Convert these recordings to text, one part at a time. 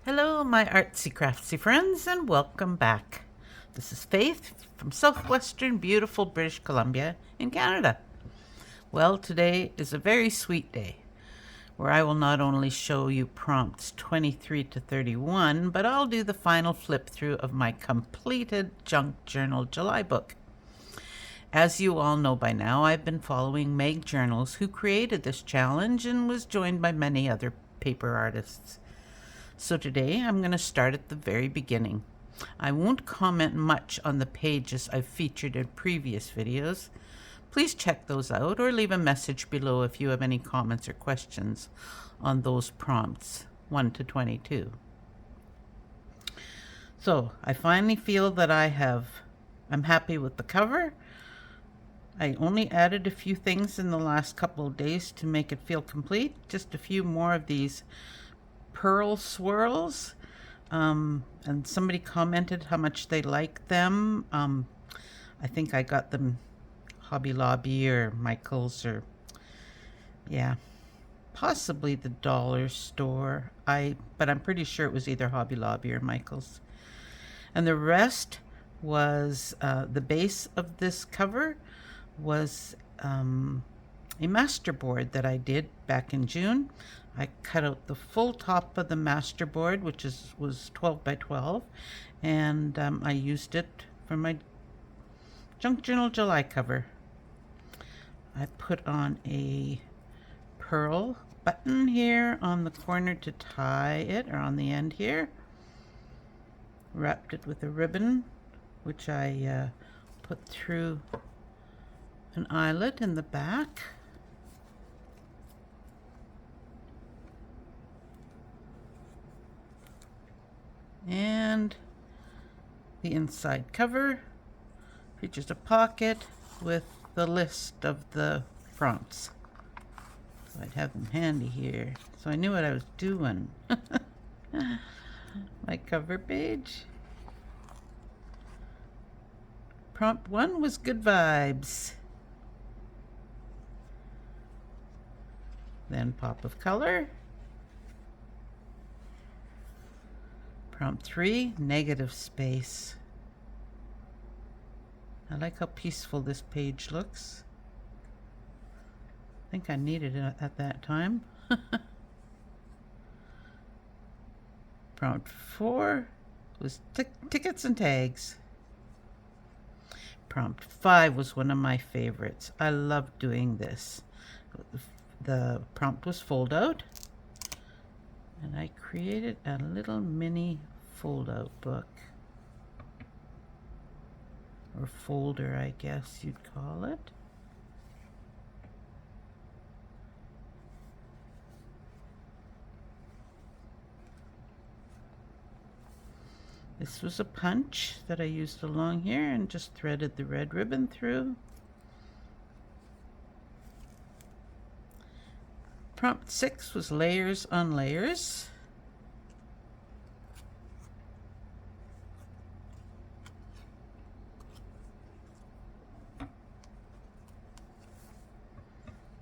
Hello, my artsy craftsy friends, and welcome back. This is Faith from southwestern beautiful British Columbia in Canada. Well, today is a very sweet day where I will not only show you prompts 23 to 31, but I'll do the final flip through of my completed Junk Journal July book. As you all know by now, I've been following Meg Journals, who created this challenge and was joined by many other paper artists. So today I'm going to start at the very beginning. I won't comment much on the pages I've featured in previous videos. Please check those out or leave a message below if you have any comments or questions on those prompts 1 to 22. So I finally feel that I'm happy with the cover. I only added a few things in the last couple of days to make it feel complete. Just a few more of these pearl swirls, and somebody commented how much they like them. I think I got them Hobby Lobby or Michael's, or possibly the dollar store. But I'm pretty sure it was either Hobby Lobby or Michael's. And the rest was the base of this cover was a masterboard that I did back in June. I cut out the full top of the masterboard, which was 12 by 12, and I used it for my Junk Journal July cover. I put on a pearl button here on the corner to tie it, or on the end here. Wrapped it with a ribbon, which I put through an eyelet in the back. And the inside cover features a pocket with the list of the prompts. So I'd have them handy here, so I knew what I was doing. My cover page. Prompt 1 was good vibes. Then pop of color. Prompt 3, negative space. I like how peaceful this page looks. I think I needed it at that time. Prompt 4 was tickets and tags. Prompt 5 was one of my favorites. I love doing this. The prompt was fold out, and I created a little mini fold-out book, or folder, I guess you'd call it. This was a punch that I used along here and just threaded the red ribbon through. Prompt 6 was layers on layers.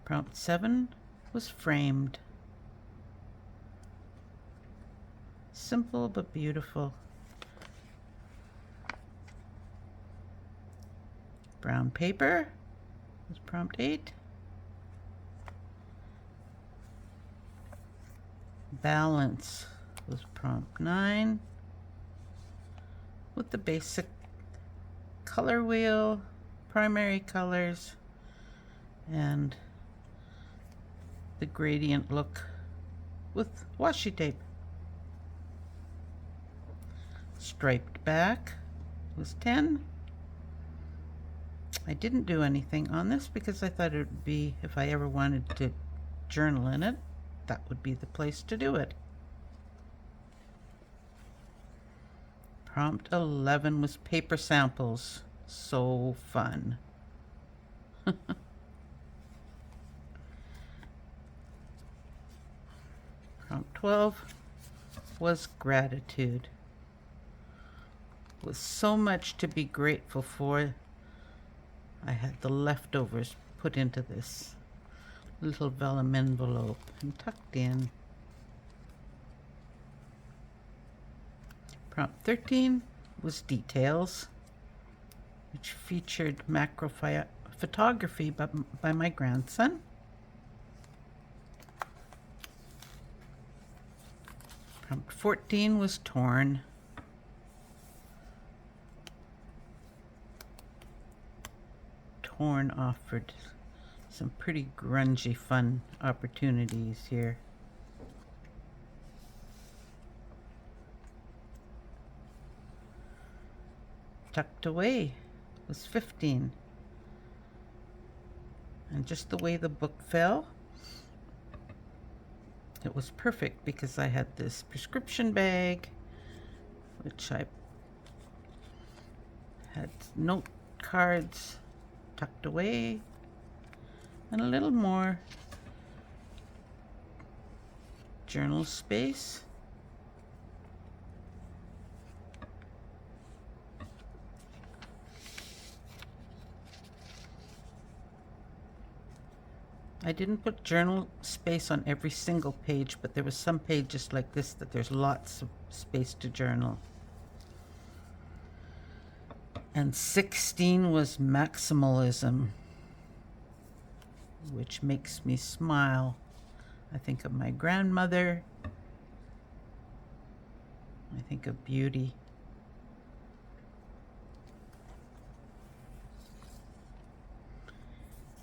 Prompt 7 was framed. Simple but beautiful. Brown paper was prompt 8. Balance was prompt 9, with the basic color wheel, primary colors, and the gradient look with washi tape. Striped back was 10. I didn't do anything on this because I thought it would be, if I ever wanted to journal in it, that would be the place to do it. Prompt 11 was paper samples. So fun. Prompt 12 was gratitude. With so much to be grateful for, I had the leftovers put into this little vellum envelope and tucked in. Prompt 13 was details, which featured macro photography by my grandson. Prompt 14 was torn. Torn offered some pretty grungy fun opportunities here. Tucked away was 15. And just the way the book fell, it was perfect because I had this prescription bag, which I had note cards tucked away, and a little more journal space. I didn't put journal space on every single page, but there was some pages like this that there's lots of space to journal. And 16 was maximalism, which makes me smile. I think of my grandmother. I think of beauty.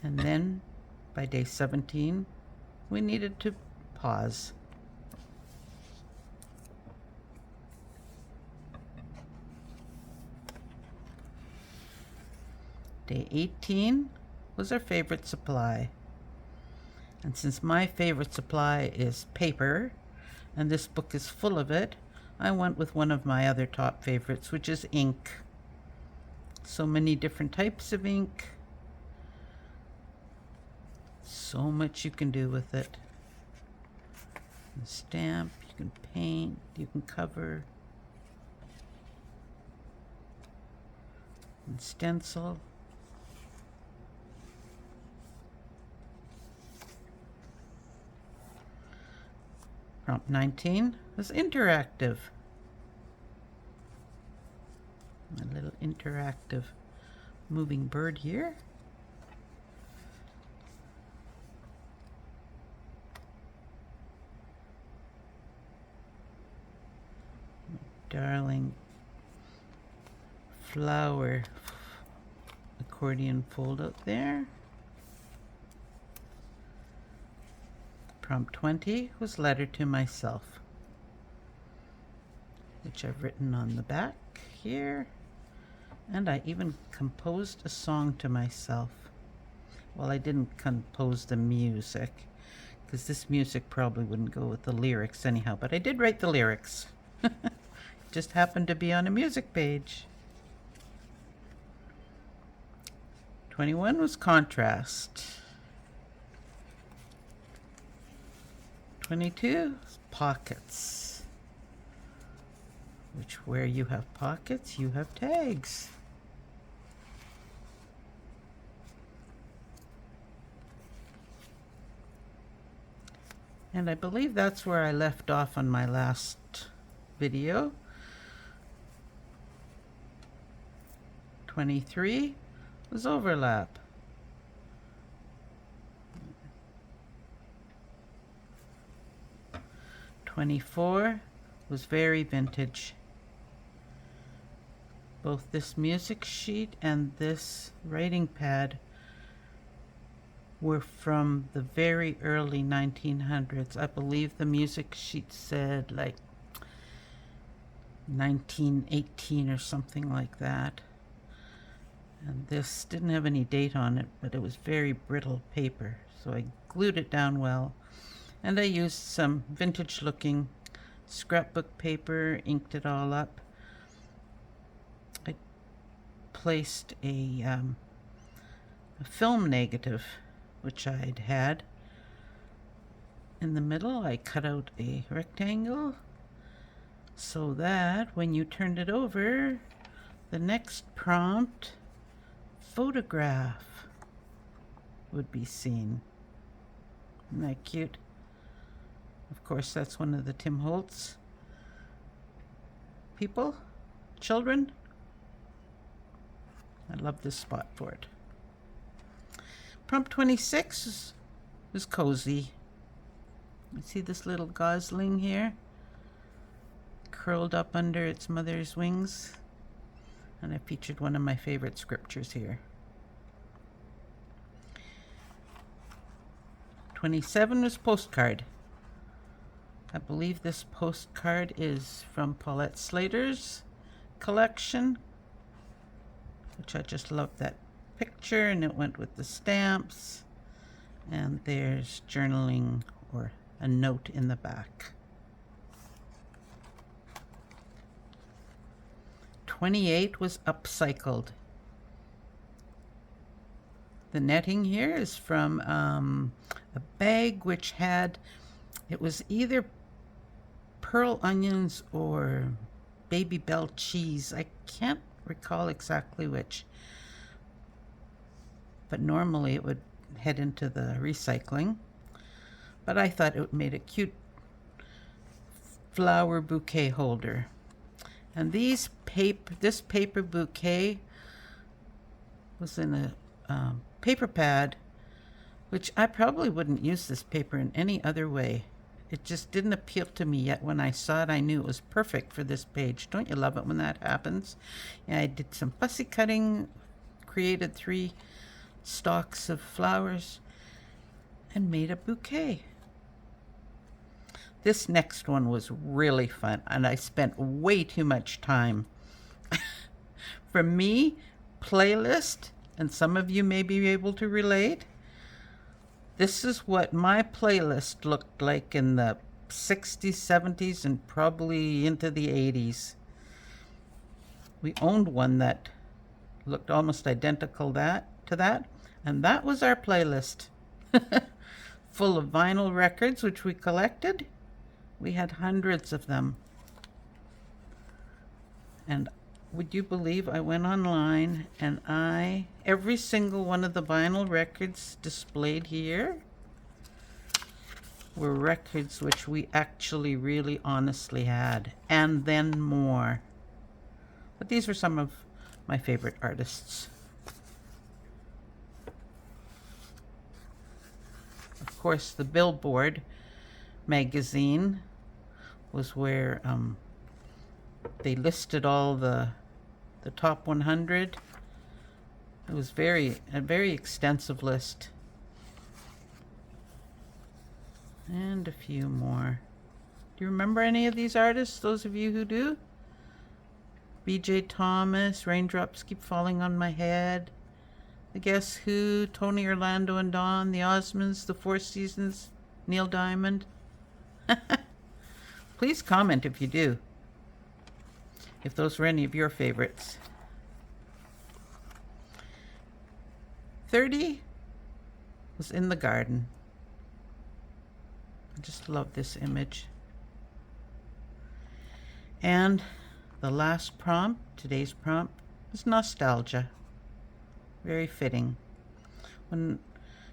And then by day 17, we needed to pause. Day 18 was our favorite supply. And since my favorite supply is paper, and this book is full of it, I went with one of my other top favorites, which is ink. So many different types of ink. So much you can do with it. You can stamp, you can paint, you can cover, and stencil. Prompt 19 was interactive. A little interactive moving bird here. Darling flower accordion fold out there. Prompt 20 was letter to myself, which I've written on the back here. And I even composed a song to myself. Well, I didn't compose the music, because this music probably wouldn't go with the lyrics anyhow, but I did write the lyrics. Just happened to be on a music page. 21 was contrast. 22 is pockets, which where you have pockets, you have tags. And I believe that's where I left off on my last video. 23 was overlap. '24 was very vintage. Both this music sheet and this writing pad were from the very early 1900s. I believe the music sheet said like 1918 or something like that. And this didn't have any date on it, but it was very brittle paper, so I glued it down well. And I used some vintage looking scrapbook paper, inked it all up. I placed a film negative, which I'd had. In the middle, I cut out a rectangle so that when you turned it over, the next prompt, photograph, would be seen. Isn't that cute? Of course, that's one of the Tim Holtz people, children. I love this spot for it. Prompt 26 is Cosy. You see this little gosling here? Curled up under its mother's wings. And I featured one of my favorite scriptures here. 27 is Postcard. I believe this postcard is from Paulette Slater's collection, which I just love that picture, and it went with the stamps. And there's journaling or a note in the back. 28 was Upcycled. The netting here is from a bag which had, it was either pearl onions or baby bell cheese. I can't recall exactly which. But normally it would head into the recycling. But I thought it made a cute flower bouquet holder. And this paper bouquet was in a paper pad, which I probably wouldn't use this paper in any other way. It just didn't appeal to me yet. When I saw it, I knew it was perfect for this page. Don't you love it when that happens? Yeah, I did some fussy cutting, created 3 stalks of flowers, and made a bouquet. This next one was really fun, and I spent way too much time. For me, playlist, and some of you may be able to relate, this is what my playlist looked like in the 60s, 70s, and probably into the 80s. We owned one that looked almost identical to that, and that was our playlist. Full of vinyl records, which we collected. We had hundreds of them. And would you believe I went online and every single one of the vinyl records displayed here were records which we actually really honestly had, and then more. But these were some of my favorite artists. Of course, the Billboard magazine was where they listed all the top 100. It was a very extensive list. And a few more. Do you remember any of these artists, those of you who do? B.J. Thomas, Raindrops Keep Falling on My Head, The Guess Who, Tony Orlando and Dawn, The Osmonds, The Four Seasons, Neil Diamond. Please comment if you do, if those were any of your favorites. 30 was In the Garden. I just love this image. And the last prompt, today's prompt, is Nostalgia. Very fitting. One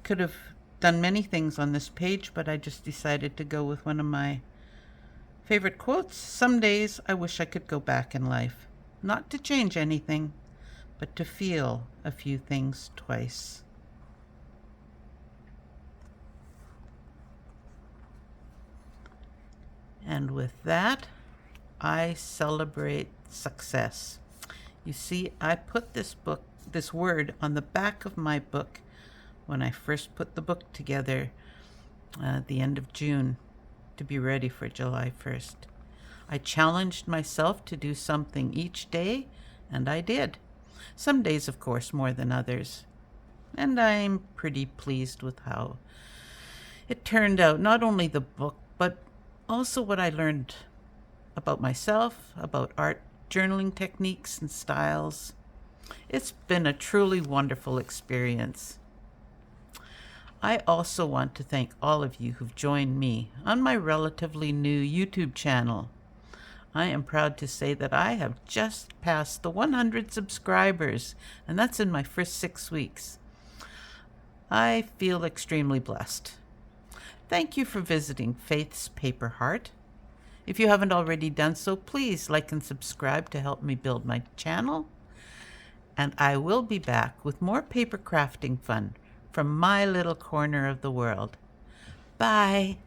could have done many things on this page, but I just decided to go with one of my favorite quotes. Some days I wish I could go back in life, not to change anything, but to feel a few things twice. And with that, I celebrate success. You see, I put this word on the back of my book when I first put the book together at the end of June to be ready for July 1st. I challenged myself to do something each day, and I did. Some days, of course, more than others. And I'm pretty pleased with how it turned out. Not only the book, but also what I learned about myself, about art, journaling techniques and styles. It's been a truly wonderful experience. I also want to thank all of you who've joined me on my relatively new YouTube channel. I am proud to say that I have just passed the 100 subscribers, and that's in my first 6 weeks. I feel extremely blessed. Thank you for visiting Faith's Paper Heart. If you haven't already done so, please like and subscribe to help me build my channel. And I will be back with more paper crafting fun from my little corner of the world. Bye.